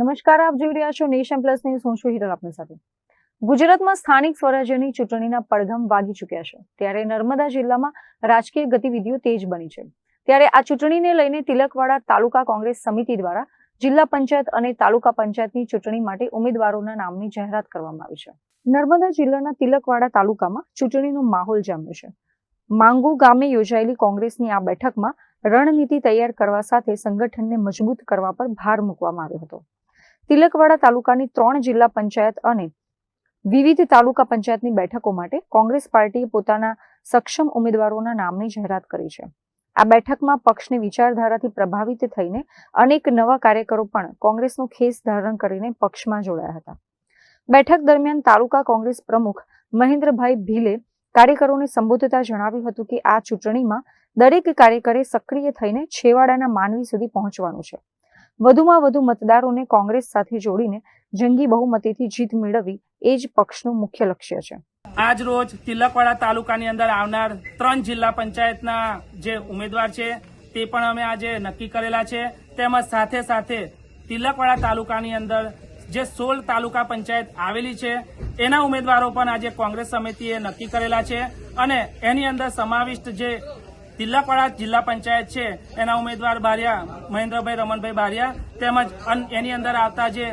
નમસ્કાર, આપ જોઈ રહ્યા છો નેશન પ્લસ ન્યૂઝ. હું છું હિરલ આપની સાથે. ગુજરાતમાં સ્થાનિક સ્વરાજ્યની ચૂંટણીના પડઘમ વાગી ચૂક્યા છે, ત્યારે નર્મદા જિલ્લામાં રાજકીય ગતિવિધિઓ તેજ બની છે. ત્યારે આ ચૂંટણીને લઈને તિલકવાડા તાલુકા કોંગ્રેસ સમિતિ દ્વારા જિલ્લા પંચાયત અને તાલુકા પંચાયતની ચૂંટણી માટે ઉમેદવારોના નામની જાહેરાત કરવામાં આવી છે. નર્મદા જિલ્લાના તિલકવાડા તાલુકામાં ચૂંટણીનો માહોલ જામ્યો છે. માંગુ ગામે યોજાયેલી કોંગ્રેસની આ બેઠકમાં રણનીતિ તૈયાર કરવા સાથે સંગઠનને મજબૂત કરવા પર ભાર મૂકવામાં આવ્યો હતો. તિલકવાડા તાલુકાની 3 જિલ્લા પંચાયત અને વિવિધ તાલુકા પંચાયતની બેઠકો માટે કોંગ્રેસ પાર્ટીએ પોતાના સક્ષમ ઉમેદવારોના નામની જાહેરાત કરી છે. આ બેઠકમાં પક્ષની વિચારધારાથી પ્રભાવિત થઈને અનેક નવા કાર્યકરો પણ કોંગ્રેસનો ખેસ ધારણ કરીને પક્ષમાં જોડાયા હતા. બેઠક દરમિયાન તાલુકા કોંગ્રેસ પ્રમુખ મહેન્દ્રભાઈ ભીલે કાર્યકરોને સંબોધતા જણાવ્યું હતું કે આ ચૂંટણીમાં દરેક કાર્યકરે સક્રિય થઈને છેવાડાના માનવી સુધી પહોંચવાનું છે. વધુમાં વધુ મતદારોને કોંગ્રેસ સાથે જોડીને જંગી બહુમતીથી જીત મેળવવી એ જ પક્ષનું મુખ્ય લક્ષ્ય છે. આજ રોજ તિલકવાડા તાલુકાની અંદર આવનાર 3 જિલ્લા પંચાયતના જે ઉમેદવાર છે તે પણ અમે આજે નક્કી કરેલા છે. તેમજ સાથે સાથે તિલકવાડા તાલુકાની અંદર જે 16 તાલુકા પંચાયત આવેલી છે એના ઉમેદવારો પણ આજે કોંગ્રેસ સમિતિએ નક્કી કરેલા છે અને એની અંદર સમાવિષ્ટ જે તિલકવાડા જિલ્લા પંચાયત છે એના ઉમેદવાર બારિયા મહેન્દ્રભાઈ રમણભાઈ બારિયા તેમજ એની અંદર આવતા જે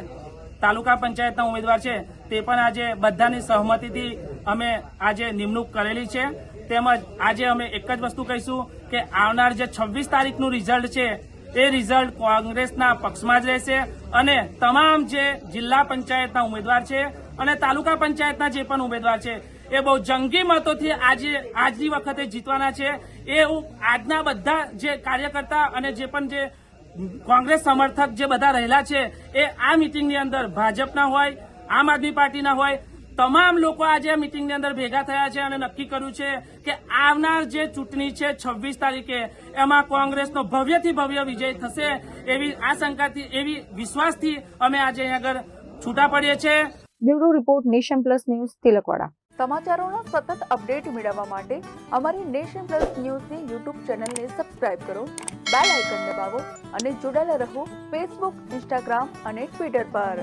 તાલુકા પંચાયતના ઉમેદવાર છે તે પણ આજે બધાની સહમતિથી અમે આજે નિમણૂક કરેલી છે. તેમજ આજે અમે એક જ વસ્તુ કહીશું કે આવનાર જે 26 તારીખનું રિઝલ્ટ છે એ રિઝલ્ટ કોંગ્રેસના પક્ષમાં જ રહેશે અને તમામ જે જિલ્લા પંચાયતના ઉમેદવાર છે અને તાલુકા પંચાયતના જે પણ ઉમેદવાર છે એ બહુ જંગી મતોથી આજની વખતે જીતવાના છે. એ આજના બધા જે કાર્યકર્તા અને જે પણ જે કોંગ્રેસ સમર્થક જે બધા રહેલા છે એ આ મિટિંગની અંદર ભાજપના હોય, આમ આદમી પાર્ટીના હોય, તમામ લોકો આજે આ મિટિંગની અંદર ભેગા થયા છે અને નક્કી કર્યું છે કે આવનાર જે ચૂંટણી છે 26 તારીખે એમાં કોંગ્રેસનો ભવ્યથી ભવ્ય વિજય થશે એવી આશંકાથી, એવી વિશ્વાસથી અમે આજે અહીં આગળ છૂટા પડીએ છીએ. Bureau report, nation plus news, Tilakwada. સમાચારોના સતત અપડેટ મેળવવા માટે અમારી નેશન પ્લસ ન્યૂઝની યુટ્યુબ ચેનલને સબસ્ક્રાઇબ કરો, બેલ આઇકન દબાવો અને જોડાયેલા રહો ફેસબુક, ઇન્સ્ટાગ્રામ અને ટ્વિટર પર.